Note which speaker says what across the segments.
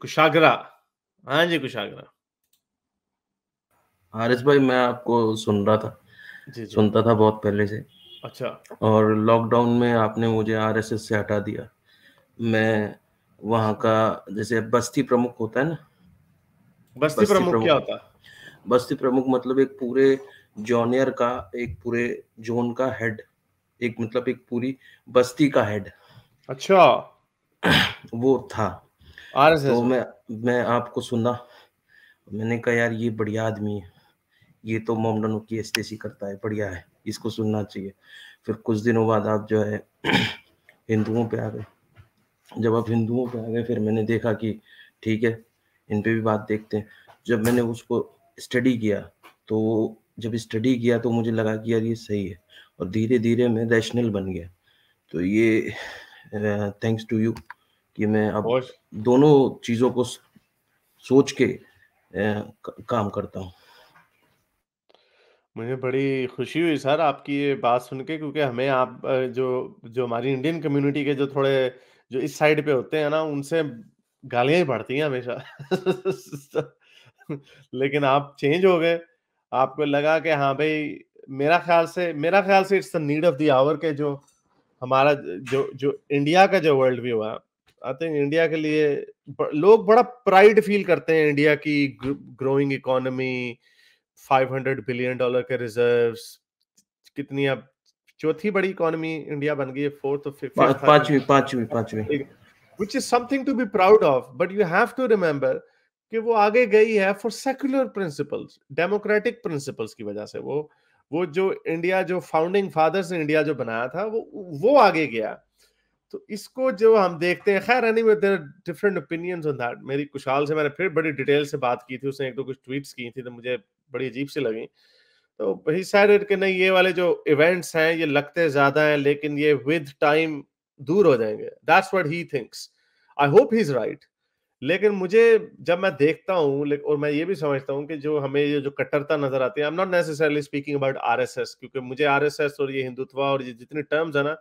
Speaker 1: कुशाग्रा। हाँ जी, कुशाग्रा।
Speaker 2: हारिस भाई, मैं आपको सुन रहा था,
Speaker 1: जी, जी।
Speaker 2: सुनता था बहुत पहले से।
Speaker 1: अच्छा।
Speaker 2: और लॉकडाउन में आपने मुझे आरएसएस से हटा दिया। मैं वहाँ का, जैसे बस्ती प्रमुख होता है ना,
Speaker 1: बस्ती
Speaker 2: बस्ती
Speaker 1: प्रमुख क्या
Speaker 2: प्रमुख,
Speaker 1: होता है?
Speaker 2: बस्ती प्रमुख मतलब एक पूरे जॉनियर का, एक पूरे जोन का हेड, एक मतलब एक पूरी बस्ती का हेड
Speaker 1: अच्छा,
Speaker 2: वो था।
Speaker 1: आरएसएस
Speaker 2: तो
Speaker 1: में।
Speaker 2: मैं आपको सुना, मैंने कहा यार ये बढ़िया आदमी है, ये तो मोमडनों की एस्टेसी करता है, बढ़िया है, इसको सुनना चाहिए। फिर कुछ दिनों बाद आप जो है हिंदुओं पे आ गए। जब आप हिंदुओं पे आ गए, फिर मैंने देखा कि ठीक है, इन पे भी बात देखते हैं। जब मैंने उसको स्टडी किया, तो जब स्टडी किया तो मुझे लगा कि यार ये सही है, और धीरे धीरे मैं रैशनल बन गया। तो ये थैंक्स टू यू कि मैं अब
Speaker 1: और
Speaker 2: दोनों चीज़ों को सोच के काम करता हूँ।
Speaker 1: मुझे बड़ी खुशी हुई सर आपकी ये बात सुन के, क्योंकि हमें आप जो जो हमारी इंडियन कम्युनिटी के जो थोड़े जो इस साइड पे होते हैं ना, उनसे गालियाँ ही पड़ती हैं हमेशा। लेकिन आप चेंज हो गए, आपको लगा कि हाँ भाई, मेरा ख्याल से it's the need of the hour के जो हमारा जो जो इंडिया का जो वर्ल्ड व्यू है, आई थिंक इंडिया के लिए लोग बड़ा प्राइड फील करते हैं इंडिया की ग्रोइंग इकोनॉमी, $500 बिलियन के रिजर्व्स, कितनी अब चौथी बड़ी इकोनॉमी इंडिया बन गई है, फोर्थ और फिफ्थ आई थिंक,
Speaker 2: पांचवी पांचवी पांचवी।
Speaker 1: which is something to be proud of, but you have to remember कि वो आगे गई है for secular principles, democratic principles की वजह से। वो जो इंडिया, जो फाउंडिंग फादर्स ने इंडिया जो बनाया था, वो आगे गया। तो इसको जो हम देखते हैं, खैर anyway there are different opinions on that. मेरी कुशाल से मैंने फिर बड़ी डिटेल से बात की थी, उसने एक दो कुछ ट्वीट्स की थी तो मुझे बड़ी अजीब सी लगी। तो ही सेड कि नहीं, ये वाले जो इवेंट्स हैं ये लगते ज्यादा हैं, लेकिन ये विद टाइम दूर हो जाएंगे। That's what he thinks. I hope he is right. लेकिन मुझे जब मैं देखता हूँ, और मैं ये भी समझता हूँ कि जो हमें ये जो कट्टरता नजर आती है, I am not necessarily speaking about RSS, क्योंकि मुझे आरएसएस और ये हिंदुत्व और ये जितने टर्म्स है ना,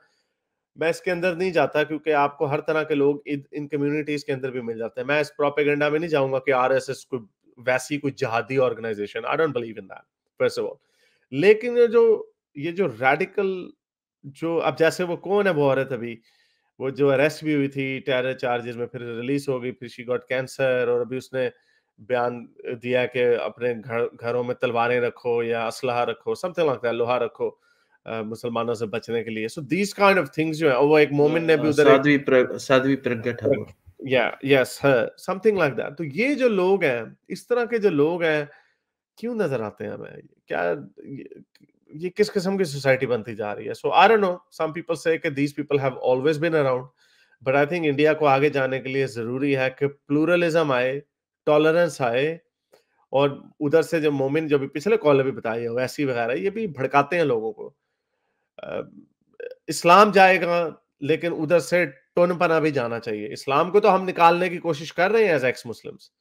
Speaker 1: मैं इसके अंदर नहीं जाता, क्योंकि आपको हर तरह के लोग इन कम्युनिटीज के अंदर भी मिल जाते हैं। मैं इस प्रोपेगेंडा में नहीं जाऊंगा कि आरएसएस कोई वैसी कोई जिहादी organization, I don't believe in that first of all. लेकिन ये जो रेडिकल, जो अब जैसे वो कौन है, वो औरत अभी वो जो अरेस्ट भी हुई थी टेरर चार्जेस में, फिर रिलीज हो गई, फिर शी गॉट कैंसर, और अभी उसने बयान दिया कि अपने घरों में तलवारें रखो या असलहा रखो, समथिंग लाइक दैट, लोहा रखो मुसलमानों से बचने के लिए। So these kind of things जो है, वो एक मोमिन ने भी उधर एक
Speaker 2: साध्वी प्रज्ञा ठाकुर।
Speaker 1: या यस है, समथिंग लाइक दैट। तो ये जो लोग हैं, इस तरह के जो लोग हैं, क्यों नजर आते हैं हमें? क्या ये किस किस्म की सोसाइटी बनती जा रही है? So I don't know, some people say कि these people have always been around, but I think India को आगे जाने के लिए जरूरी है कि प्लूरलिज्म आए, टॉलरेंस आए, और उधर से जो मोमिन, जो भी पिछले कॉल भी बताए, वैसी वगैरह, ये भी भड़काते हैं लोगों को। अ, इस्लाम जाएगा, लेकिन उधर से टोनपना भी जाना चाहिए। इस्लाम को तो हम निकालने की कोशिश कर रहे हैं एज एक्स मुस्लिम्स,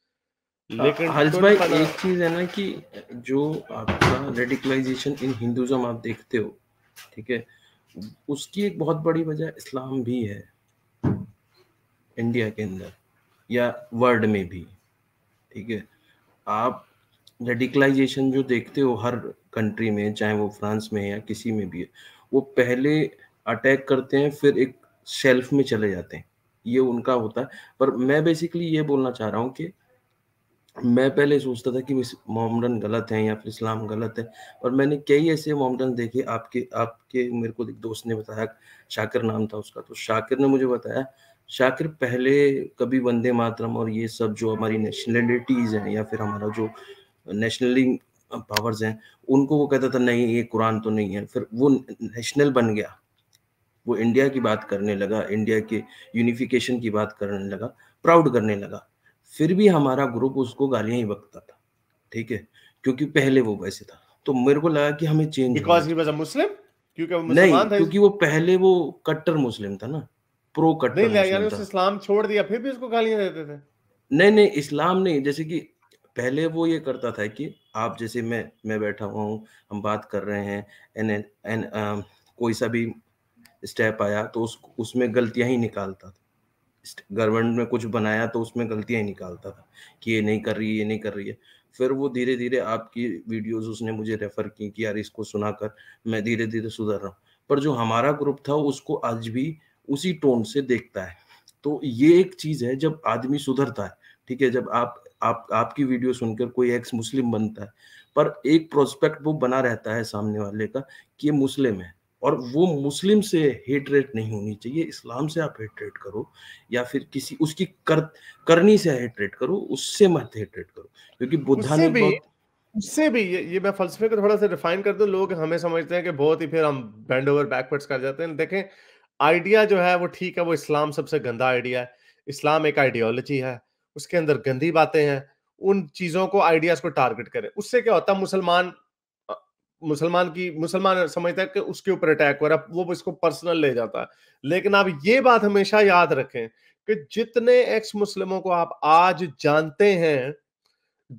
Speaker 1: लेकिन
Speaker 2: हारिस भाई,
Speaker 1: टोनपना।
Speaker 2: एक चीज है ना कि जो आपका रेडिकलाइजेशन इन हिंदुज्म आप देखते हो, ठीक है, उसकी एक बहुत बड़ी वजह इस्लाम भी है, इंडिया के अंदर या वर्ल्ड में भी। ठीक है, आप रेडिकलाइजेशन जो देखते हो हर कंट्री में, चाहे वो फ्रांस में है या किसी में भी है, वो पहले अटैक करते हैं, फिर एक शेल्फ में चले जाते हैं, ये उनका होता है। पर मैं बेसिकली ये बोलना चाह रहा हूँ कि मैं पहले सोचता था कि मोहम्मदन गलत हैं या फिर इस्लाम गलत है, और मैंने कई ऐसे मोहम्मदन देखे। आपके आपके मेरे को एक दोस्त ने बताया, शाकिर नाम था उसका, तो शाकिर ने मुझे बताया, शाकिर पहले कभी वंदे मातरम और ये सब जो हमारी नेशनलिटीज हैं या फिर हमारा जो नेशनली पावर्स हैं, उनको वो कहता था नहीं ये कुरान तो नहीं है। फिर वो नेशनल बन गया, वो इंडिया की बात करने लगा, इंडिया के यूनिफिकेशन की बात करने लगा, प्राउड करने लगा। फिर भी हमारा ग्रुप उसको गालियां ही बकता था, ठीक है, क्योंकि पहले वो वैसे था। तो मेरे को लगा कि हमें चेंज होना
Speaker 1: बिकॉज ही वाज अ
Speaker 2: चाहिए।
Speaker 1: मुस्लिम, क्योंकि वो
Speaker 2: नहीं,
Speaker 1: मुसलमान था।
Speaker 2: क्योंकि वो पहले वो कट्टर मुस्लिम था ना, प्रो
Speaker 1: नहीं
Speaker 2: कट्टर
Speaker 1: यानी
Speaker 2: मुस्लिम
Speaker 1: उसने
Speaker 2: था।
Speaker 1: इस्लाम छोड़ दिया, फिर भी उसको गालियां देते थे।
Speaker 2: नहीं नहीं, इस्लाम नहीं, जैसे कि पहले वो ये करता था कि आप जैसे मैं बैठा हुआ हूँ, हम बात कर रहे हैं, एन एन कोई सा भी स्टेप आया तो उसमें गलतियां ही निकालता था, गवर्नमेंट में कुछ बनाया तो उसमें गलतियां ही निकालता था कि ये नहीं कर रही, ये नहीं कर रही है। फिर वो धीरे धीरे आपकी वीडियोस उसने मुझे रेफर की कि यार इसको सुनाकर मैं धीरे धीरे सुधर रहा हूँ। पर जो हमारा ग्रुप था उसको आज भी उसी टोन से देखता है। तो ये एक चीज है, जब आदमी सुधरता है, ठीक है, जब आप आपकी वीडियो सुनकर कोई एक्स मुस्लिम बनता है, पर एक प्रोस्पेक्ट वो बना रहता है सामने वाले का कि ये मुस्लिम है, और वो मुस्लिम से हेटरेट नहीं होनी चाहिए, इस्लाम से आप हेटरेट करो या फिर किसी उसकी करनी से हेटरेट करो, उससे मत हेटरेट करो, क्योंकि बुद्धा
Speaker 1: उससे
Speaker 2: ने
Speaker 1: भी
Speaker 2: बहुत
Speaker 1: उससे भी ये मैं फलसफे को थोड़ा सा रिफाइन कर दूं, लोग हमें समझते हैं कि बहुत ही फिर हम बेंड ओवर बैकवर्ड्स कर जाते हैं। देखें, आइडिया जो है वो ठीक है, वो इस्लाम सबसे गंदा आइडिया है। इस्लाम एक आइडियोलॉजी है, उसके अंदर गंदी बातें हैं। उन चीजों को, आइडियाज को टारगेट करें, उससे क्या होता है, अ, मुसलमान समझता है कि उसके ऊपर अटैक हो रहा है, वो इसको पर्सनल ले जाता है। लेकिन आप ये बात हमेशा याद रखें कि जितने एक्स मुस्लिमों को आप आज जानते हैं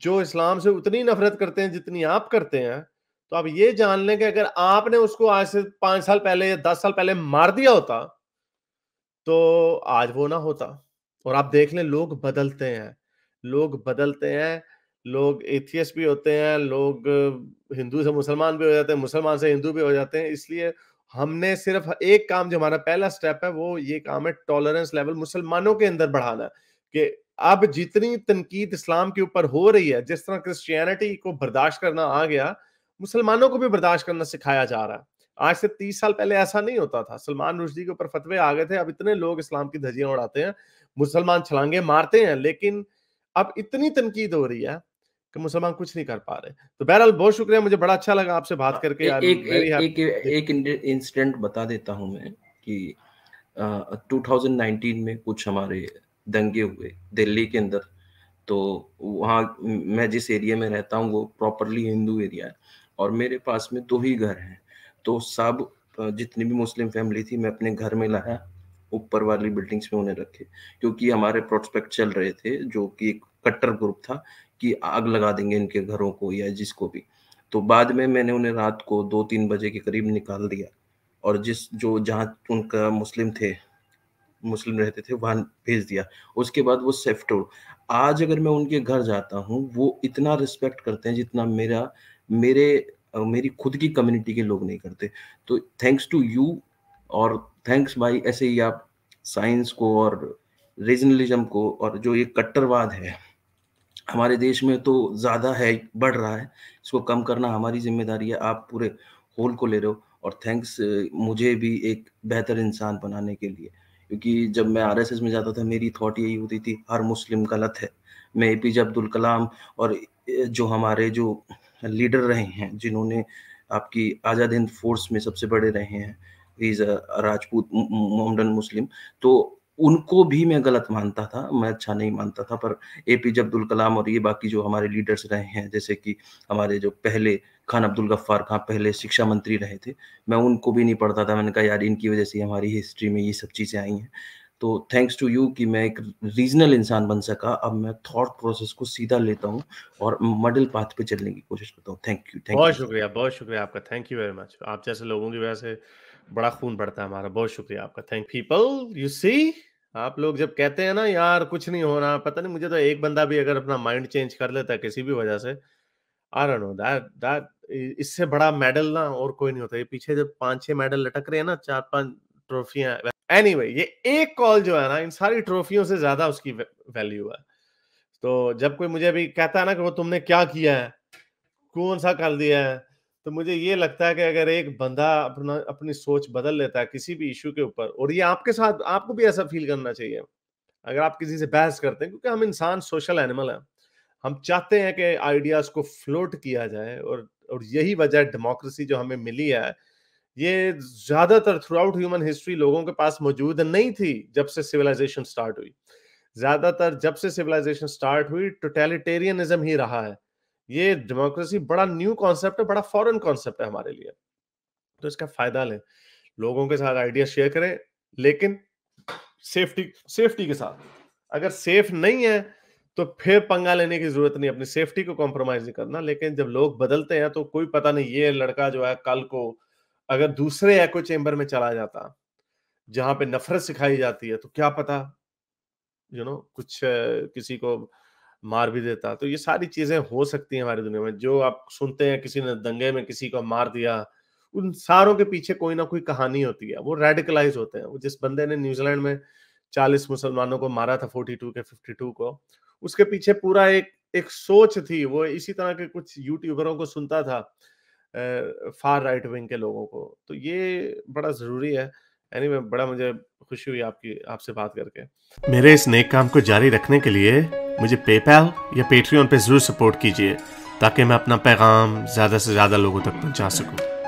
Speaker 1: जो इस्लाम से उतनी नफरत करते हैं जितनी आप करते हैं, तो आप ये जान लें कि अगर आपने उसको आज से 5 साल पहले या 10 साल पहले मार दिया होता तो आज वो ना होता। और आप देख लें, लोग बदलते हैं, लोग बदलते हैं, लोग एथियस्ट भी होते हैं, लोग हिंदू से मुसलमान भी हो जाते हैं, मुसलमान से हिंदू भी हो जाते हैं। इसलिए हमने सिर्फ एक काम, जो हमारा पहला स्टेप है, वो ये काम है, टॉलरेंस लेवल मुसलमानों के अंदर बढ़ाना। कि अब जितनी तनकीद इस्लाम के ऊपर हो रही है, जिस तरह क्रिश्चियनिटी को बर्दाश्त करना आ गया, मुसलमानों को भी बर्दाश्त करना सिखाया जा रहा है। आज से 30 साल पहले ऐसा नहीं होता था। सलमान रुश्दी के ऊपर फतवे आ गए थे, अब इतने लोग इस्लाम की धज्जियां उड़ाते हैं, मुसलमान छलांगे मारते हैं, लेकिन अब इतनी तनकीद हो रही है कि मुसलमान कुछ नहीं कर पा रहे। तो बहरहाल बहुत शुक्रिया, मुझे बड़ा अच्छा लगा आपसे बात करके।
Speaker 2: एक
Speaker 1: आई एम
Speaker 2: एक
Speaker 1: वेरी
Speaker 2: एक
Speaker 1: हैप्पी।
Speaker 2: एक इंसिडेंट बता देता हूं मैं कि 2019 में कुछ हमारे दंगे हुए दिल्ली के अंदर। तो वहाँ मैं जिस एरिया में रहता हूँ वो प्रॉपरली हिंदू एरिया है, और मेरे पास में 2 ही घर हैं। तो सब जितनी भी मुस्लिम फैमिली थी मैं अपने घर में लाया, ऊपर वाली बिल्डिंग्स में उन्हें रखे, क्योंकि हमारे प्रोस्पेक्ट चल रहे थे जो कि एक कट्टर ग्रुप था कि आग लगा देंगे इनके घरों को या जिसको भी। तो बाद में मैंने उन्हें रात को 2-3 बजे के करीब निकाल दिया, और जहाँ उनका मुस्लिम रहते थे वहाँ भेज दिया। उसके बाद वो शिफ्ट हो। आज अगर मैं उनके घर जाता हूँ, वो इतना रिस्पेक्ट करते हैं जितना मेरी खुद की कम्युनिटी के लोग नहीं करते। तो थैंक्स टू यू, और थैंक्स भाई, ऐसे ही आप साइंस को और रीजनलिज्म को, और जो ये कट्टरवाद है हमारे देश में तो ज़्यादा है, बढ़ रहा है, इसको कम करना हमारी ज़िम्मेदारी है। आप पूरे होल को ले रहे हो, और थैंक्स मुझे भी एक बेहतर इंसान बनाने के लिए, क्योंकि जब मैं आरएसएस में जाता था मेरी थॉट यही होती थी हर मुस्लिम गलत है। मैं एपीजे अब्दुल कलाम और जो हमारे जो लीडर रहे हैं, जिन्होंने आपकी आज़ाद हिंद फोर्स में सबसे बड़े रहे हैं, he is a Rajput Mohammedan Muslim, तो उनको भी मैं गलत मानता था, मैं अच्छा नहीं मानता था। पर एपीजे अब्दुल कलाम और ये बाकी जो हमारे लीडर्स रहे हैं, जैसे कि हमारे जो पहले खान अब्दुल गफ्फार खां पहले शिक्षा मंत्री रहे थे, मैं उनको भी नहीं पढ़ता था। मैंने कहा यार इनकी वजह से हमारी हिस्ट्री में ये सब चीज़ें आई हैं। तो थैंक्स टू यू कि मैं एक रीजनल इंसान बन सका। अब मैं थॉट प्रोसेस को सीधा लेता हूँ और मिडिल पाथ पे चलने की कोशिश करता हूँ। Thank you sir.
Speaker 1: बहुत शुक्रिया आपका। Thank you very much. आप जैसे लोगों की वजह से बड़ा खून बढ़ता है हमारा। बहुत शुक्रिया आपका। थैंक पीपल, यू सी, आप लोग जब कहते हैं ना यार कुछ नहीं हो रहा, पता नहीं, मुझे तो एक बंदा भी अगर अपना माइंड चेंज कर लेता है किसी भी वजह से, आई डोंट नो, दैट इससे बड़ा मेडल ना और कोई नहीं होता। ये पीछे जब 5-6 मेडल लटक रहे हैं ना, 4-5 ट्रॉफियां, एनीवे, ये एक कॉल जो है ना, इन सारी ट्रॉफियों से ज्यादा उसकी वैल्यू है। तो जब कोई मुझे भी कहता है ना कि वो तुमने क्या किया है, कौन सा कर दिया है, तो मुझे ये लगता है कि अगर एक बंदा अपनी सोच बदल लेता है किसी भी इशू के ऊपर, और ये आपके साथ, आपको भी ऐसा फील करना चाहिए अगर आप किसी से बहस करते हैं, क्योंकि हम इंसान सोशल एनिमल हैं। हम चाहते हैं कि आइडियाज को फ्लोट किया जाए, और यही वजह है डेमोक्रेसी जो हमें मिली है। ये ज्यादातर थ्रू आउट ह्यूमन हिस्ट्री लोगों के पास मौजूद नहीं थी जब से सिविलाइजेशन स्टार्ट हुई। ज्यादातर जब से सिविलाइजेशन स्टार्ट हुई टोटलिटेरियनिज्म ही रहा है। ये डेमोक्रेसी बड़ा न्यू कॉन्सेप्ट है, बड़ा फॉरेन कॉन्सेप्ट है हमारे लिए। तो इसका फायदा लें, लोगों के साथ आइडिया शेयर करें, लेकिन सेफ्टी सेफ्टी के साथ। अगर सेफ नहीं है तो फिर पंगा लेने की जरूरत नहीं, अपनी सेफ्टी को कॉम्प्रोमाइज नहीं करना। लेकिन जब लोग बदलते हैं तो कोई पता नहीं, ये लड़का जो है कल को अगर दूसरे एको चेंबर में चला जाता जहां पे नफरत सिखाई जाती है, तो क्या पता कुछ किसी को मार भी देता। तो ये सारी चीजें हो सकती हैं हमारी दुनिया में। जो आप सुनते हैं किसी ने दंगे में किसी को मार दिया, उन सारों के पीछे कोई ना कोई कहानी होती है। वो रेडिकलाइज होते हैं। वो जिस बंदे ने न्यूजीलैंड में 40 मुसलमानों को मारा था 42 के 52 को, उसके पीछे पूरा एक सोच थी। वो इसी तरह के कुछ यूट्यूबरों को सुनता था, फार राइट विंग के लोगों को। तो ये बड़ा जरूरी है। एनीवे, बड़ा मुझे खुशी हुई आपसे बात करके। मेरे इस नेक काम को जारी रखने के लिए मुझे पेपैल या पेट्रियन पे जरूर सपोर्ट कीजिए, ताकि मैं अपना पैगाम ज्यादा से ज्यादा लोगों तक पहुंचा सकूं।